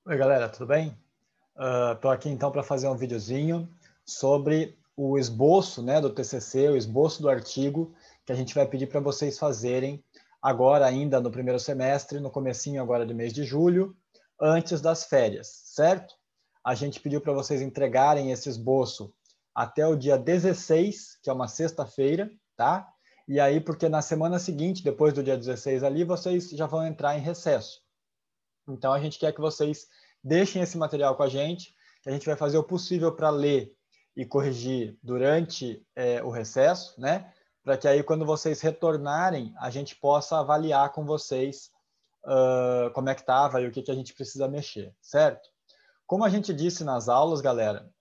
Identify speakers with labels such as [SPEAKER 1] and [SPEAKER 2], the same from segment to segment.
[SPEAKER 1] Oi, galera, tudo bem? Estou aqui então para fazer um videozinho sobre o esboço, né, do TCC, o esboço do artigo que a gente vai pedir para vocês fazerem agora ainda no primeiro semestre, no comecinho agora do mês de julho, antes das férias, certo? A gente pediu para vocês entregarem esse esboço até o dia 16, que é uma sexta-feira, tá? E aí, porque na semana seguinte, depois do dia 16 ali, vocês já vão entrar em recesso. Então, a gente quer que vocês deixem esse material com a gente, que a gente vai fazer o possível para ler e corrigir durante o recesso, né? Para que aí, quando vocês retornarem, a gente possa avaliar com vocês como é que estava e o que a gente precisa mexer, certo? Como a gente disse nas aulas, galera,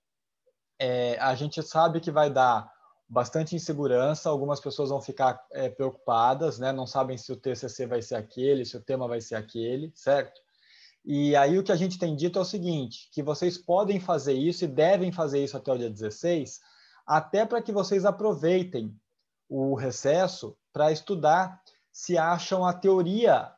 [SPEAKER 1] a gente sabe que vai dar bastante insegurança, algumas pessoas vão ficar preocupadas, né? Não sabem se o TCC vai ser aquele, se o tema vai ser aquele, certo? E aí o que a gente tem dito é o seguinte, que vocês podem fazer isso e devem fazer isso até o dia 16, até para que vocês aproveitem o recesso para estudar se acham a teoria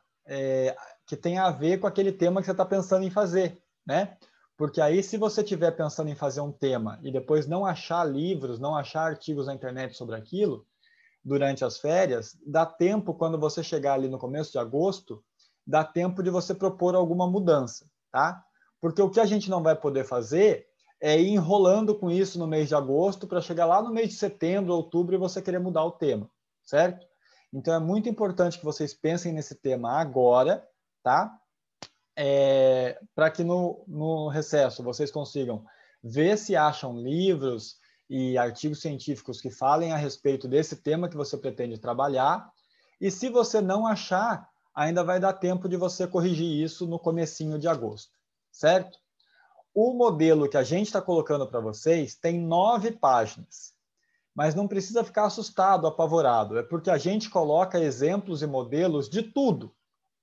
[SPEAKER 1] que tem a ver com aquele tema que você está pensando em fazer, né? Porque aí, se você estiver pensando em fazer um tema e depois não achar livros, não achar artigos na internet sobre aquilo, durante as férias, dá tempo, quando você chegar ali no começo de agosto, dá tempo de você propor alguma mudança, tá? Porque o que a gente não vai poder fazer é ir enrolando com isso no mês de agosto para chegar lá no mês de setembro, outubro e você querer mudar o tema, certo? Então é muito importante que vocês pensem nesse tema agora, tá? Para que no recesso vocês consigam ver se acham livros e artigos científicos que falem a respeito desse tema que você pretende trabalhar. E se você não achar, ainda vai dar tempo de você corrigir isso no comecinho de agosto, certo? O modelo que a gente está colocando para vocês tem 9 páginas, mas não precisa ficar assustado, apavorado. É porque a gente coloca exemplos e modelos de tudo,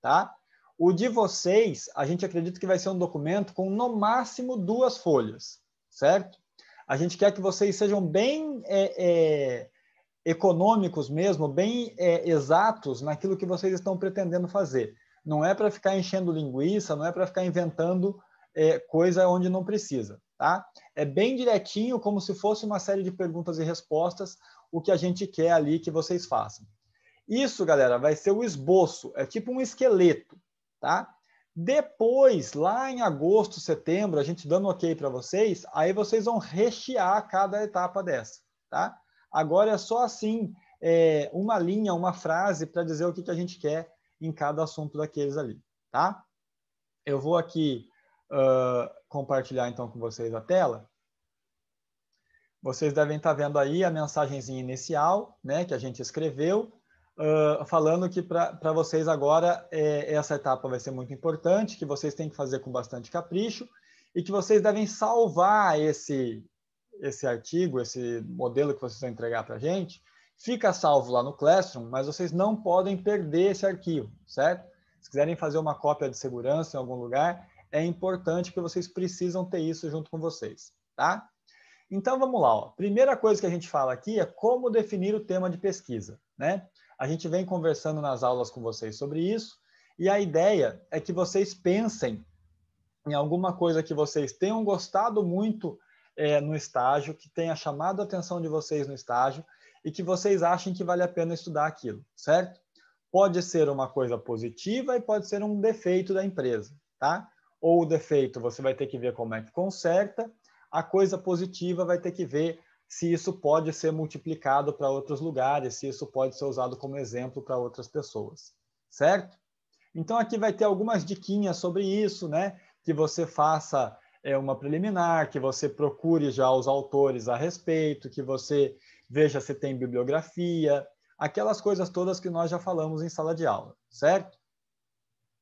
[SPEAKER 1] tá? O de vocês, a gente acredita que vai ser um documento com no máximo 2 folhas, certo? A gente quer que vocês sejam bem econômicos mesmo, bem exatos naquilo que vocês estão pretendendo fazer. Não é para ficar enchendo linguiça, não é para ficar inventando coisa onde não precisa, tá? É bem direitinho, como se fosse uma série de perguntas e respostas, o que a gente quer ali que vocês façam. Isso, galera, vai ser o esboço, é tipo um esqueleto, tá? Depois, lá em agosto, setembro, a gente dando ok para vocês, aí vocês vão rechear cada etapa dessa, tá? Agora é só assim, uma linha, uma frase para dizer o que a gente quer em cada assunto daqueles ali, tá? Eu vou aqui compartilhar então com vocês a tela. Vocês devem estar vendo aí a mensagenzinha inicial, né, que a gente escreveu, falando que para vocês agora essa etapa vai ser muito importante, que vocês têm que fazer com bastante capricho e que vocês devem salvar esse artigo, esse modelo que vocês vão entregar para a gente, fica salvo lá no Classroom, mas vocês não podem perder esse arquivo, certo? Se quiserem fazer uma cópia de segurança em algum lugar, é importante que vocês precisam ter isso junto com vocês, tá? Então vamos lá. Ó. Primeira coisa que a gente fala aqui é como definir o tema de pesquisa, né? A gente vem conversando nas aulas com vocês sobre isso e a ideia é que vocês pensem em alguma coisa que vocês tenham gostado muito no estágio, que tenha chamado a atenção de vocês no estágio e que vocês achem que vale a pena estudar aquilo, certo? Pode ser uma coisa positiva e pode ser um defeito da empresa, tá? Ou o defeito você vai ter que ver como é que conserta, a coisa positiva vai ter que ver se isso pode ser multiplicado para outros lugares, se isso pode ser usado como exemplo para outras pessoas, certo? Então aqui vai ter algumas diquinhas sobre isso, né? Que você faça uma preliminar, que você procure já os autores a respeito, que você veja se tem bibliografia, aquelas coisas todas que nós já falamos em sala de aula, certo?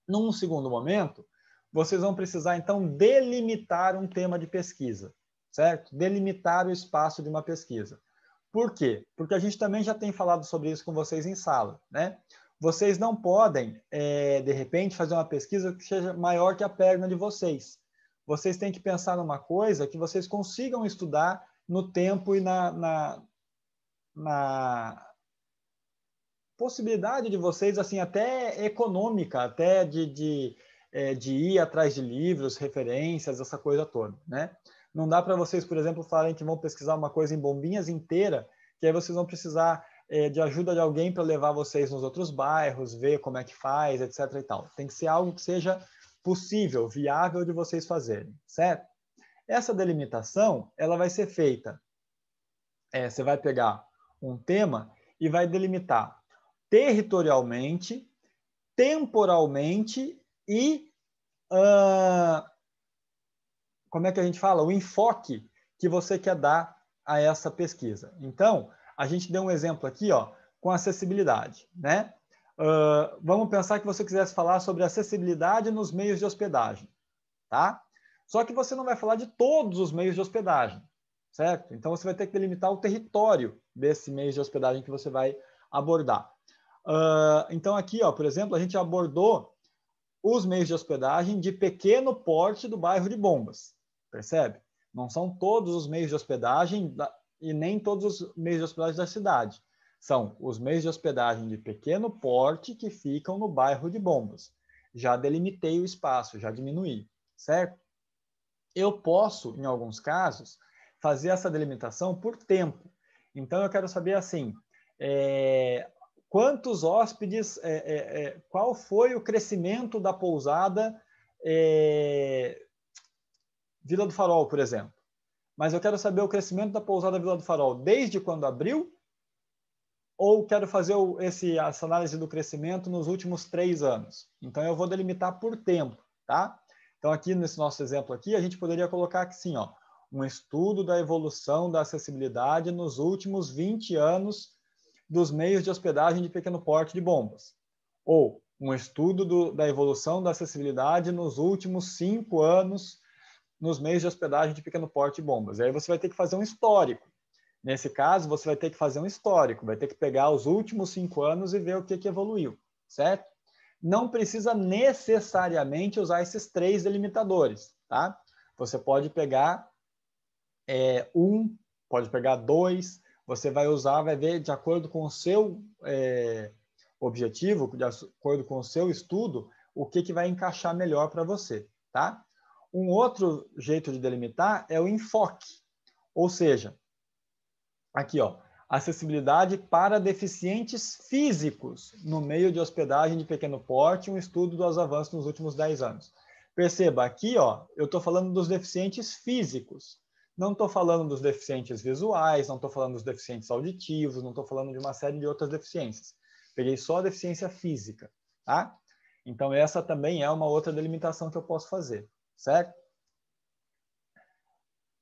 [SPEAKER 1] Num segundo momento, vocês vão precisar então delimitar um tema de pesquisa, certo? Delimitar o espaço de uma pesquisa. Por quê? Porque a gente também já tem falado sobre isso com vocês em sala, né? Vocês não podem, de repente, fazer uma pesquisa que seja maior que a perna de vocês. Vocês têm que pensar numa coisa que vocês consigam estudar no tempo e na possibilidade de vocês, assim, até econômica, até de de ir atrás de livros, referências, essa coisa toda, né? Não dá para vocês, por exemplo, falarem que vão pesquisar uma coisa em Bombinhas inteira, que aí vocês vão precisar de ajuda de alguém para levar vocês nos outros bairros, ver como é que faz, etc. e tal. Tem que ser algo que seja possível, viável de vocês fazerem, certo? Essa delimitação, ela vai ser feita. Você vai pegar um tema e vai delimitar territorialmente, temporalmente e como é que a gente fala? O enfoque que você quer dar a essa pesquisa. Então, a gente deu um exemplo aqui, ó, com acessibilidade, né? Vamos pensar que você quisesse falar sobre acessibilidade nos meios de hospedagem, tá? Só que você não vai falar de todos os meios de hospedagem, certo? Então, você vai ter que delimitar o território desse meio de hospedagem que você vai abordar. Então, aqui, ó, por exemplo, a gente abordou os meios de hospedagem de pequeno porte do bairro de Bombas, percebe? Não são todos os meios de hospedagem e nem todos os meios de hospedagem da cidade. São os meios de hospedagem de pequeno porte que ficam no bairro de Bombas. Já delimitei o espaço, já diminuí, certo? Eu posso, em alguns casos, fazer essa delimitação por tempo. Então, eu quero saber, assim, quantos hóspedes, qual foi o crescimento da pousada Vila do Farol, por exemplo. Mas eu quero saber o crescimento da pousada Vila do Farol desde quando abriu, ou quero fazer essa análise do crescimento nos últimos 3 anos. Então, eu vou delimitar por tempo, tá? Então, aqui nesse nosso exemplo aqui, a gente poderia colocar aqui sim, ó, um estudo da evolução da acessibilidade nos últimos 20 anos dos meios de hospedagem de pequeno porte de Bombas. Ou um estudo da evolução da acessibilidade nos últimos 5 anos nos meios de hospedagem de pequeno porte de Bombas. E aí você vai ter que fazer um histórico. Nesse caso, você vai ter que fazer um histórico, vai ter que pegar os últimos 5 anos e ver o que evoluiu, certo? Não precisa necessariamente usar esses 3 delimitadores, tá? Você pode pegar pode pegar 2, você vai usar, vai ver de acordo com o seu objetivo, de acordo com o seu estudo, o que vai encaixar melhor para você, tá? Um outro jeito de delimitar é o enfoque, ou seja, aqui, ó, acessibilidade para deficientes físicos no meio de hospedagem de pequeno porte, um estudo dos avanços nos últimos 10 anos. Perceba, aqui, ó, eu estou falando dos deficientes físicos. Não estou falando dos deficientes visuais, não estou falando dos deficientes auditivos, não estou falando de uma série de outras deficiências. Peguei só a deficiência física, tá? Então, essa também é uma outra delimitação que eu posso fazer, certo?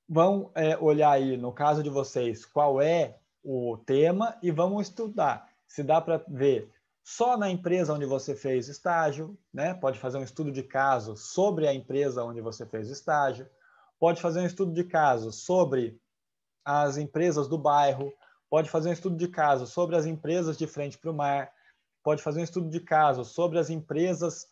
[SPEAKER 1] Vão olhar aí, no caso de vocês, qual é o tema e vamos estudar. Se dá para ver só na empresa onde você fez estágio, né? Pode fazer um estudo de caso sobre a empresa onde você fez estágio. Pode fazer um estudo de caso sobre as empresas do bairro. Pode fazer um estudo de caso sobre as empresas de frente para o mar. Pode fazer um estudo de caso sobre as empresas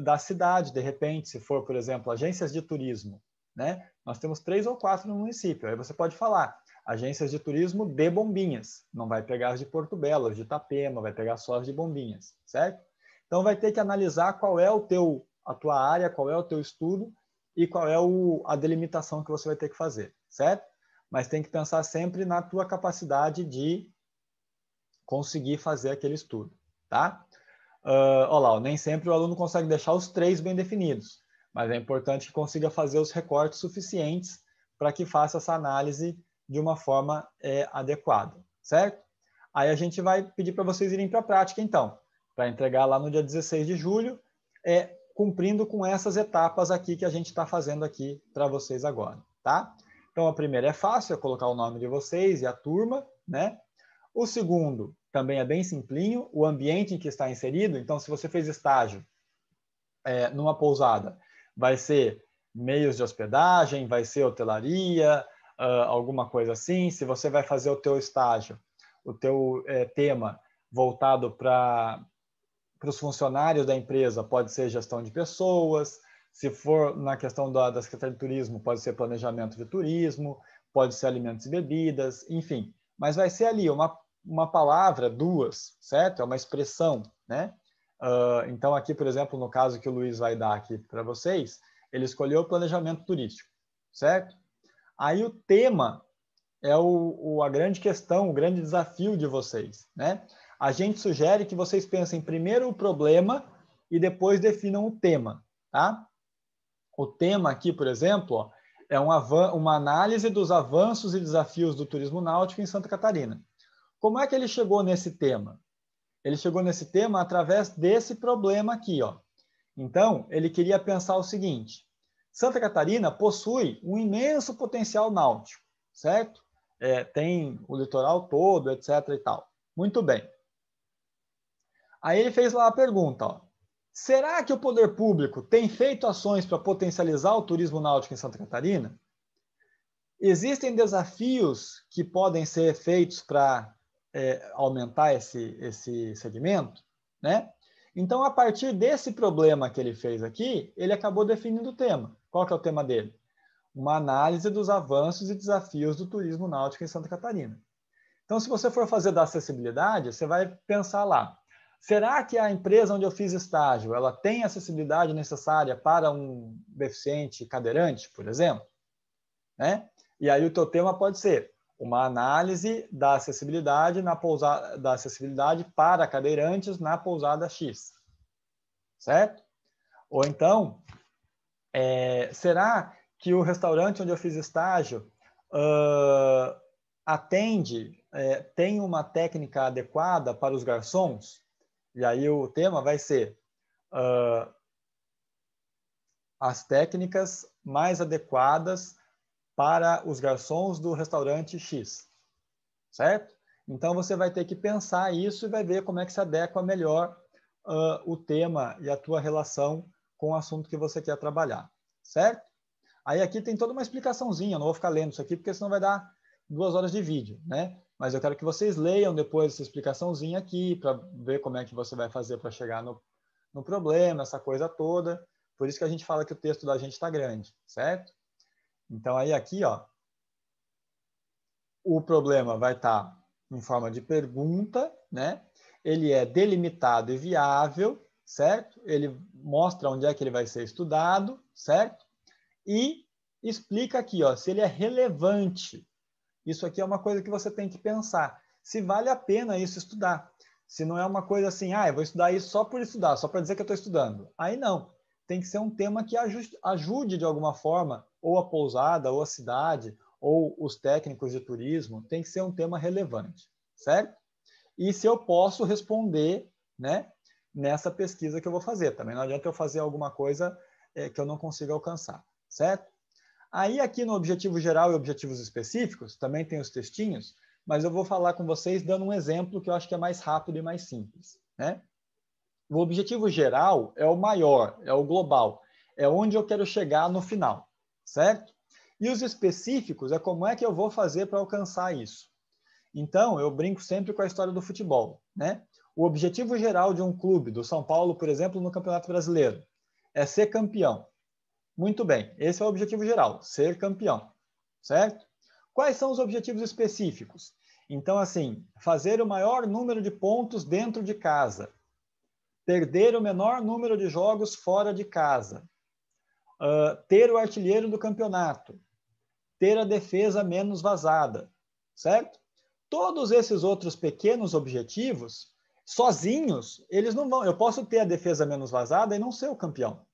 [SPEAKER 1] da cidade, de repente, se for, por exemplo, agências de turismo, né? Nós temos 3 ou 4 no município. Aí você pode falar agências de turismo de Bombinhas. Não vai pegar as de Porto Belo, as de Itapema, vai pegar só as de Bombinhas, certo? Então, vai ter que analisar qual é a tua área, qual é o teu estudo e qual é a delimitação que você vai ter que fazer, certo? Mas tem que pensar sempre na tua capacidade de conseguir fazer aquele estudo, tá? Olha lá, nem sempre o aluno consegue deixar os 3 bem definidos, mas é importante que consiga fazer os recortes suficientes para que faça essa análise de uma forma adequada, certo? Aí a gente vai pedir para vocês irem para a prática, então, para entregar lá no dia 16 de julho, cumprindo com essas etapas aqui que a gente está fazendo aqui para vocês agora, tá? Então, a primeira é fácil, é colocar o nome de vocês e a turma, né? O segundo também é bem simplinho, o ambiente em que está inserido. Então, se você fez estágio numa pousada, vai ser meios de hospedagem, vai ser hotelaria, alguma coisa assim. Se você vai fazer o teu estágio, o teu tema voltado para os funcionários da empresa, pode ser gestão de pessoas. Se for na questão da Secretaria de Turismo, pode ser planejamento de turismo, pode ser alimentos e bebidas, enfim. Mas vai ser ali uma palavra, 2, certo? É uma expressão, né? Então, aqui, por exemplo, no caso que o Luiz vai dar aqui para vocês, ele escolheu o planejamento turístico, certo? Aí o tema é a grande questão, o grande desafio de vocês, né? A gente sugere que vocês pensem primeiro o problema e depois definam o tema, tá? O tema aqui, por exemplo, ó, é uma análise dos avanços e desafios do turismo náutico em Santa Catarina. Como é que ele chegou nesse tema? Ele chegou nesse tema através desse problema aqui, ó. Então, ele queria pensar o seguinte: Santa Catarina possui um imenso potencial náutico, certo? Tem o litoral todo, etc. e tal. Muito bem. Aí ele fez lá a pergunta, ó. Será que o poder público tem feito ações para potencializar o turismo náutico em Santa Catarina? Existem desafios que podem ser feitos para aumentar esse segmento, né? Então, a partir desse problema que ele fez aqui, ele acabou definindo o tema. Qual que é o tema dele? Uma análise dos avanços e desafios do turismo náutico em Santa Catarina. Então, se você for fazer da acessibilidade, você vai pensar lá, será que a empresa onde eu fiz estágio, ela tem a acessibilidade necessária para um deficiente cadeirante, por exemplo? Né? E aí o teu tema pode ser uma análise da acessibilidade para cadeirantes na pousada X, certo? Ou então, será que o restaurante onde eu fiz estágio tem uma técnica adequada para os garçons? E aí o tema vai ser as técnicas mais adequadas para os garçons do restaurante X, certo? Então, você vai ter que pensar isso e vai ver como é que se adequa melhor o tema e a tua relação com o assunto que você quer trabalhar, certo? Aí aqui tem toda uma explicaçãozinha, eu não vou ficar lendo isso aqui, porque senão vai dar 2 horas de vídeo, né? Mas eu quero que vocês leiam depois essa explicaçãozinha aqui, para ver como é que você vai fazer para chegar no problema, essa coisa toda. Por isso que a gente fala que o texto da gente está grande, certo? Então, aí aqui, ó, o problema vai estar em forma de pergunta, né? Ele é delimitado e viável, certo? Ele mostra onde é que ele vai ser estudado, certo? E explica aqui, ó, se ele é relevante. Isso aqui é uma coisa que você tem que pensar. Se vale a pena isso estudar. Se não é uma coisa assim, eu vou estudar isso só por estudar, só para dizer que eu estou estudando. Aí não. Tem que ser um tema que ajude de alguma forma, ou a pousada, ou a cidade, ou os técnicos de turismo. Tem que ser um tema relevante, certo? E se eu posso responder, né, nessa pesquisa que eu vou fazer. Também não adianta eu fazer alguma coisa que eu não consiga alcançar, certo? Aí aqui no objetivo geral e objetivos específicos, também tem os textinhos, mas eu vou falar com vocês dando um exemplo que eu acho que é mais rápido e mais simples, né? O objetivo geral é o maior, é o global, é onde eu quero chegar no final, certo? E os específicos é como é que eu vou fazer para alcançar isso. Então, eu brinco sempre com a história do futebol, né? O objetivo geral de um clube, do São Paulo, por exemplo, no Campeonato Brasileiro, é ser campeão. Muito bem, esse é o objetivo geral, ser campeão, certo? Quais são os objetivos específicos? Então, assim, fazer o maior número de pontos dentro de casa, perder o menor número de jogos fora de casa, ter o artilheiro do campeonato, ter a defesa menos vazada, certo? Todos esses outros pequenos objetivos, sozinhos, eles não vão. Eu posso ter a defesa menos vazada e não ser o campeão.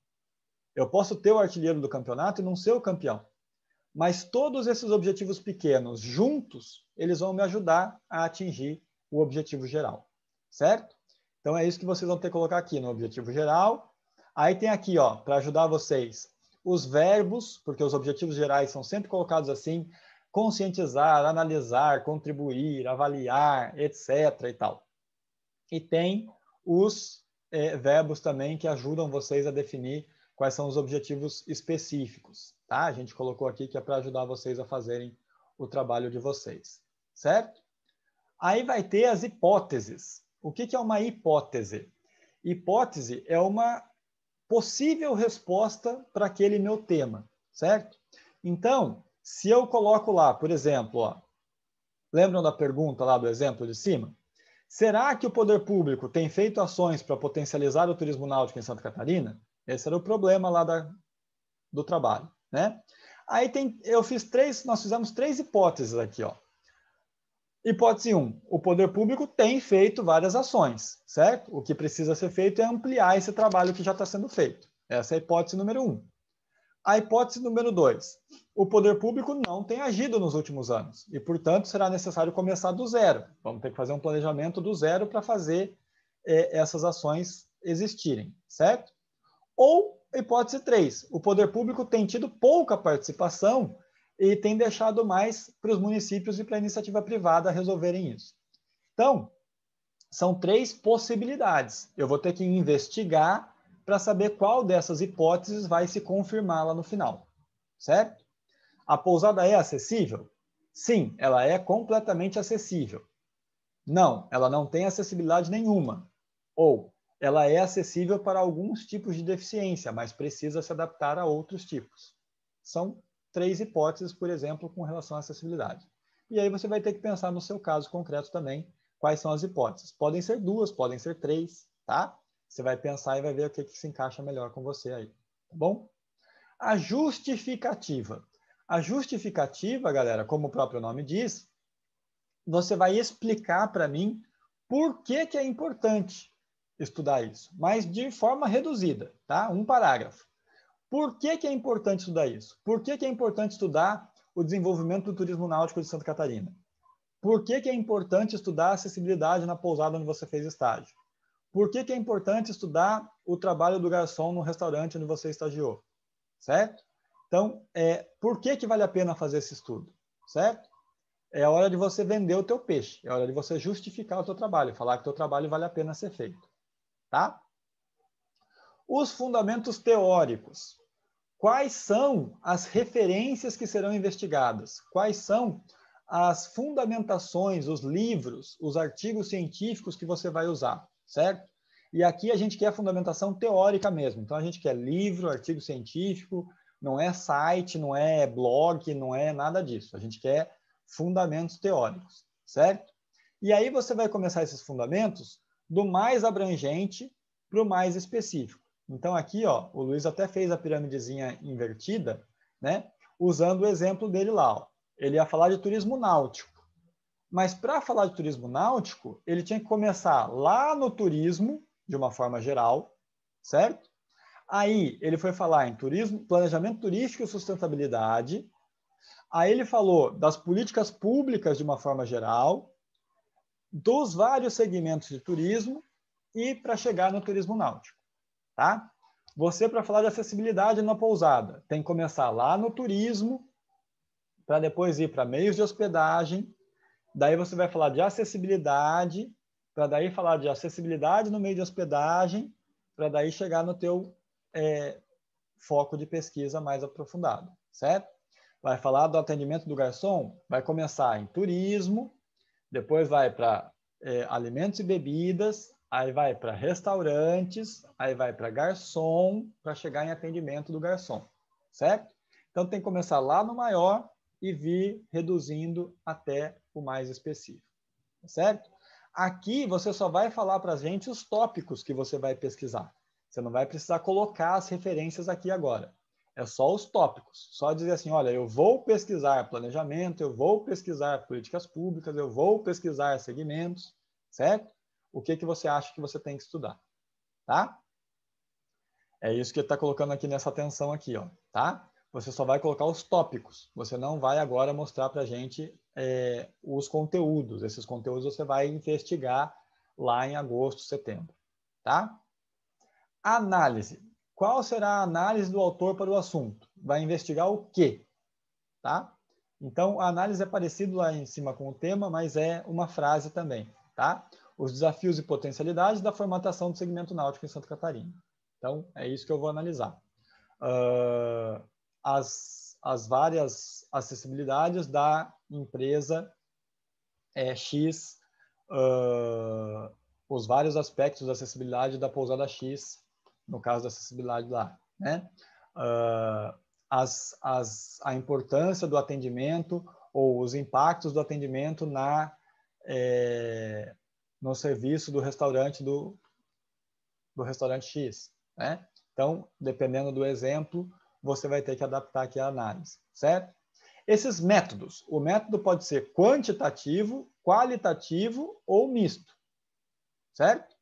[SPEAKER 1] Eu posso ter o artilheiro do campeonato e não ser o campeão. Mas todos esses objetivos pequenos, juntos, eles vão me ajudar a atingir o objetivo geral, certo? Então, é isso que vocês vão ter que colocar aqui no objetivo geral. Aí tem aqui, ó, para ajudar vocês, os verbos, porque os objetivos gerais são sempre colocados assim, conscientizar, analisar, contribuir, avaliar, etc. e tal. E tem os verbos também que ajudam vocês a definir quais são os objetivos específicos, tá? A gente colocou aqui que é para ajudar vocês a fazerem o trabalho de vocês, certo? Aí vai ter as hipóteses. O que é uma hipótese? Hipótese é uma possível resposta para aquele meu tema, certo? Então, se eu coloco lá, por exemplo, ó, lembram da pergunta lá do exemplo de cima? Será que o poder público tem feito ações para potencializar o turismo náutico em Santa Catarina? Esse era o problema lá do trabalho, né? Aí nós fizemos 3 hipóteses aqui, ó. Hipótese 1, o poder público tem feito várias ações, certo? O que precisa ser feito é ampliar esse trabalho que já está sendo feito. Essa é a hipótese número 1. A hipótese número 2, o poder público não tem agido nos últimos anos e, portanto, será necessário começar do zero. Vamos ter que fazer um planejamento do zero para fazer essas ações existirem, certo? Ou, hipótese 3, o poder público tem tido pouca participação e tem deixado mais para os municípios e para a iniciativa privada resolverem isso. Então, são 3 possibilidades. Eu vou ter que investigar para saber qual dessas hipóteses vai se confirmar lá no final, certo? A pousada é acessível? Sim, ela é completamente acessível. Não, ela não tem acessibilidade nenhuma. Ou ela é acessível para alguns tipos de deficiência, mas precisa se adaptar a outros tipos. São 3 hipóteses, por exemplo, com relação à acessibilidade. E aí você vai ter que pensar no seu caso concreto também, quais são as hipóteses. Podem ser 2, podem ser 3, tá? Você vai pensar e vai ver o que se encaixa melhor com você aí, tá bom? A justificativa. A justificativa, galera, como o próprio nome diz, você vai explicar para mim por que é importante estudar isso, mas de forma reduzida, tá? Um parágrafo. Por que é importante estudar isso? Por que é importante estudar o desenvolvimento do turismo náutico de Santa Catarina? Por que é importante estudar a acessibilidade na pousada onde você fez estágio? Por que é importante estudar o trabalho do garçom no restaurante onde você estagiou? Certo? Então, por que vale a pena fazer esse estudo? Certo? É a hora de você vender o teu peixe, é a hora de você justificar o teu trabalho, falar que o teu trabalho vale a pena ser feito. Tá? Os fundamentos teóricos. Quais são as referências que serão investigadas? Quais são as fundamentações, os livros, os artigos científicos que você vai usar, certo? E aqui a gente quer fundamentação teórica mesmo. Então a gente quer livro, artigo científico, não é site, não é blog, não é nada disso. A gente quer fundamentos teóricos, certo? E aí você vai começar esses fundamentos do mais abrangente para o mais específico. Então aqui, ó, o Luiz até fez a piramidezinha invertida, né? Usando o exemplo dele lá, ó. Ele ia falar de turismo náutico. Mas para falar de turismo náutico, ele tinha que começar lá no turismo, de uma forma geral, certo? Aí ele foi falar em turismo, planejamento turístico e sustentabilidade. Aí ele falou das políticas públicas de uma forma geral, dos vários segmentos de turismo e para chegar no turismo náutico, tá? Você, para falar de acessibilidade na pousada, tem que começar lá no turismo, para depois ir para meios de hospedagem, daí você vai falar de acessibilidade, para daí falar de acessibilidade no meio de hospedagem, para daí chegar no teu foco de pesquisa mais aprofundado, certo? Vai falar do atendimento do garçom, vai começar em turismo, depois vai para alimentos e bebidas, aí vai para restaurantes, aí vai para garçom, para chegar em atendimento do garçom, certo? Então tem que começar lá no maior e vir reduzindo até o mais específico, certo? Aqui você só vai falar para a gente os tópicos que você vai pesquisar. Você não vai precisar colocar as referências aqui agora. É só os tópicos. Só dizer assim, olha, eu vou pesquisar planejamento, eu vou pesquisar políticas públicas, eu vou pesquisar segmentos, certo? O que você acha que você tem que estudar, tá? É isso que ele está colocando aqui nessa atenção aqui, ó, tá? Você só vai colocar os tópicos. Você não vai agora mostrar para a gente os conteúdos. Esses conteúdos você vai investigar lá em agosto, setembro, tá? Análise. Qual será a análise do autor para o assunto? Vai investigar o quê? Tá? Então, a análise é parecido lá em cima com o tema, mas é uma frase também, tá? Os desafios e potencialidades da formatação do segmento náutico em Santa Catarina. Então, é isso que eu vou analisar. As várias acessibilidades da empresa X, os vários aspectos da acessibilidade da pousada X, no caso da acessibilidade lá, né? A importância do atendimento ou os impactos do atendimento no serviço do restaurante restaurante X, né? Então, dependendo do exemplo, você vai ter que adaptar aqui a análise, certo? Esses métodos, o método pode ser quantitativo, qualitativo ou misto, certo?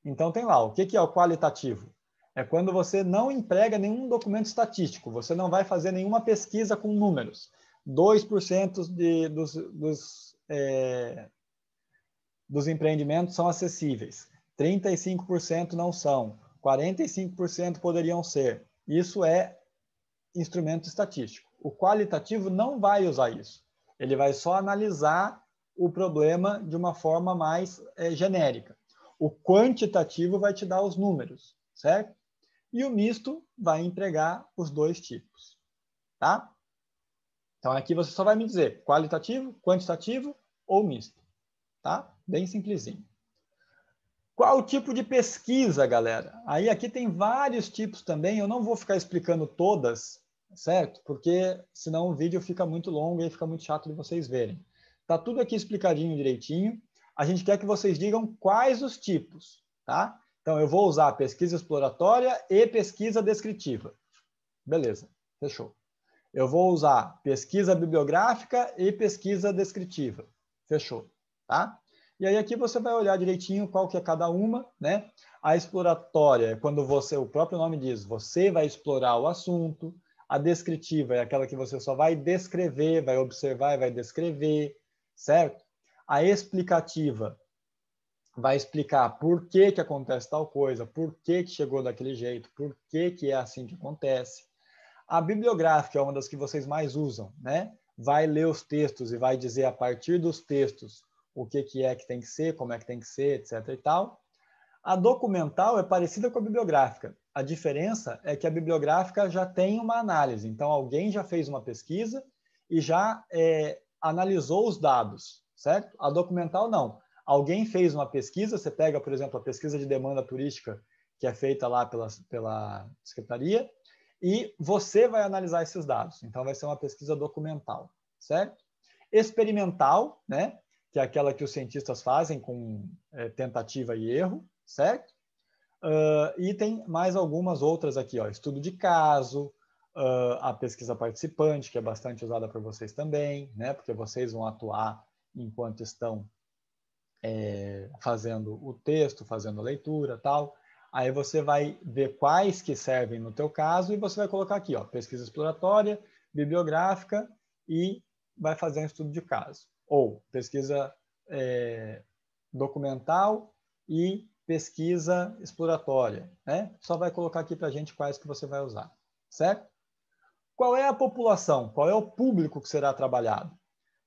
[SPEAKER 1] Então, tem lá, o que é o qualitativo? É quando você não emprega nenhum documento estatístico, você não vai fazer nenhuma pesquisa com números. 2% dos empreendimentos são acessíveis, 35% não são, 45% poderiam ser. Isso é instrumento estatístico. O qualitativo não vai usar isso. Ele vai só analisar o problema de uma forma mais genérica. O quantitativo vai te dar os números, certo? E o misto vai empregar os dois tipos, tá? Então, aqui você só vai me dizer qualitativo, quantitativo ou misto, tá? Bem simplesinho. Qual o tipo de pesquisa, galera? Aí aqui tem vários tipos também, eu não vou ficar explicando todas, certo? Porque senão o vídeo fica muito longo e fica muito chato de vocês verem. Tá tudo aqui explicadinho direitinho. A gente quer que vocês digam quais os tipos, tá? Então eu vou usar pesquisa exploratória e pesquisa descritiva. Beleza, fechou. Eu vou usar pesquisa bibliográfica e pesquisa descritiva. Fechou, tá? E aí aqui você vai olhar direitinho qual que é cada uma, né? A exploratória é quando você, o próprio nome diz, você vai explorar o assunto. A descritiva é aquela que você só vai descrever, vai observar e vai descrever, certo? A explicativa vai explicar por que que acontece tal coisa, por que que chegou daquele jeito, por que que é assim que acontece. A bibliográfica é uma das que vocês mais usam, né? Vai ler os textos e vai dizer a partir dos textos o que é que tem que ser, como é que tem que ser, etc. e tal. A documental é parecida com a bibliográfica. A diferença é que a bibliográfica já tem uma análise. Então, alguém já fez uma pesquisa e já analisou os dados, certo? A documental, não. Alguém fez uma pesquisa, você pega, por exemplo, a pesquisa de demanda turística que é feita lá pela secretaria, e você vai analisar esses dados. Então, vai ser uma pesquisa documental, certo? Experimental, né? Que é aquela que os cientistas fazem com tentativa e erro, certo? E tem mais algumas outras aqui, ó, estudo de caso, a pesquisa participante, que é bastante usada por vocês também, né? Porque vocês vão atuar enquanto estão fazendo o texto, fazendo a leitura, tal. Aí você vai ver quais que servem no teu caso e você vai colocar aqui, ó, pesquisa exploratória, bibliográfica e vai fazer um estudo de caso. Ou pesquisa documental e pesquisa exploratória, né? Só vai colocar aqui para a gente quais que você vai usar, certo? Qual é a população? Qual é o público que será trabalhado?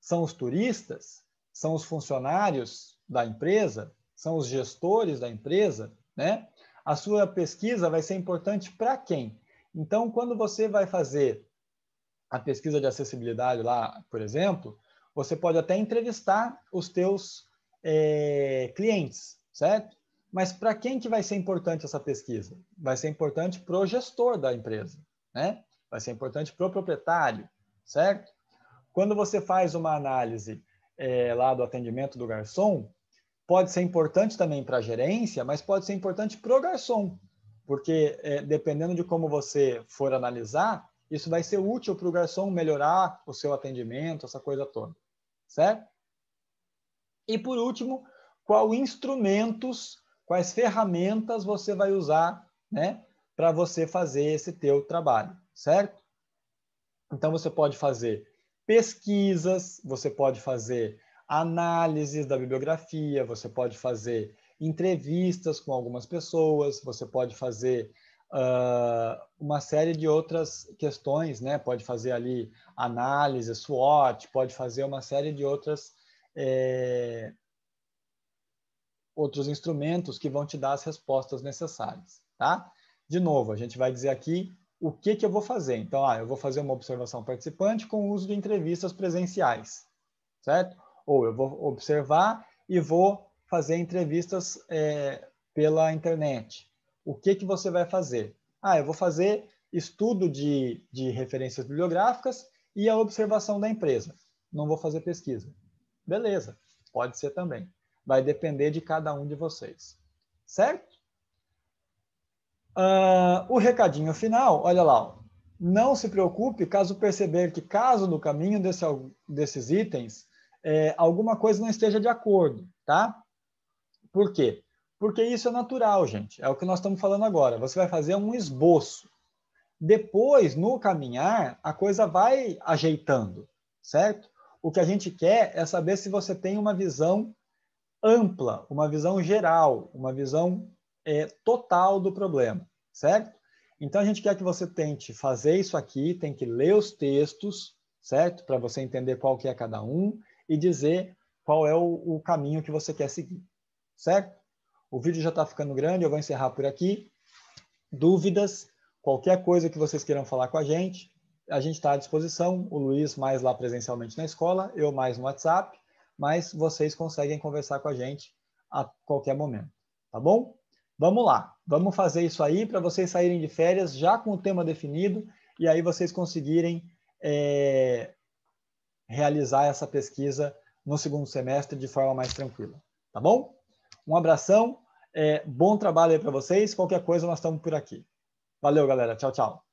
[SPEAKER 1] São os turistas? São os funcionários da empresa? São os gestores da empresa, né? A sua pesquisa vai ser importante para quem? Então, quando você vai fazer a pesquisa de acessibilidade lá, por exemplo, você pode até entrevistar os teus clientes, certo? Mas para quem que vai ser importante essa pesquisa? Vai ser importante para o gestor da empresa, né? Vai ser importante para o proprietário, certo? Quando você faz uma análise lá do atendimento do garçom, pode ser importante também para a gerência, mas pode ser importante para o garçom, porque dependendo de como você for analisar, isso vai ser útil para o garçom melhorar o seu atendimento, essa coisa toda, certo? E por último, quais ferramentas você vai usar, né, para você fazer esse teu trabalho, certo? Então você pode fazer pesquisas, você pode fazer análises da bibliografia, você pode fazer entrevistas com algumas pessoas, você pode fazer uma série de outras questões, né? Pode fazer ali análise, SWOT, pode fazer uma série de outros instrumentos que vão te dar as respostas necessárias, tá? De novo, a gente vai dizer aqui o que eu vou fazer. Então, eu vou fazer uma observação participante com o uso de entrevistas presenciais, certo? Ou eu vou observar e vou fazer entrevistas pela internet. O que você vai fazer? Eu vou fazer estudo de referências bibliográficas e a observação da empresa. Não vou fazer pesquisa. Beleza, pode ser também. Vai depender de cada um de vocês. Certo? O recadinho final, olha lá. Ó. Não se preocupe caso perceber que, caso no caminho desses itens, alguma coisa não esteja de acordo, tá? Por quê? Porque isso é natural, gente. É o que nós estamos falando agora. Você vai fazer um esboço. Depois, no caminhar, a coisa vai ajeitando, certo? O que a gente quer é saber se você tem uma visão ampla, uma visão geral, uma visão total do problema, certo? Então, a gente quer que você tente fazer isso aqui, tem que ler os textos, certo? Para você entender qual que é cada um e dizer qual é o caminho que você quer seguir, certo? O vídeo já está ficando grande, eu vou encerrar por aqui. Dúvidas, qualquer coisa que vocês queiram falar com a gente está à disposição. O Luiz mais lá presencialmente na escola, eu mais no WhatsApp, mas vocês conseguem conversar com a gente a qualquer momento, tá bom? Vamos lá, vamos fazer isso aí para vocês saírem de férias já com o tema definido e aí vocês conseguirem realizar essa pesquisa no segundo semestre de forma mais tranquila, tá bom? Um abração, bom trabalho aí para vocês, qualquer coisa nós estamos por aqui. Valeu, galera, tchau, tchau.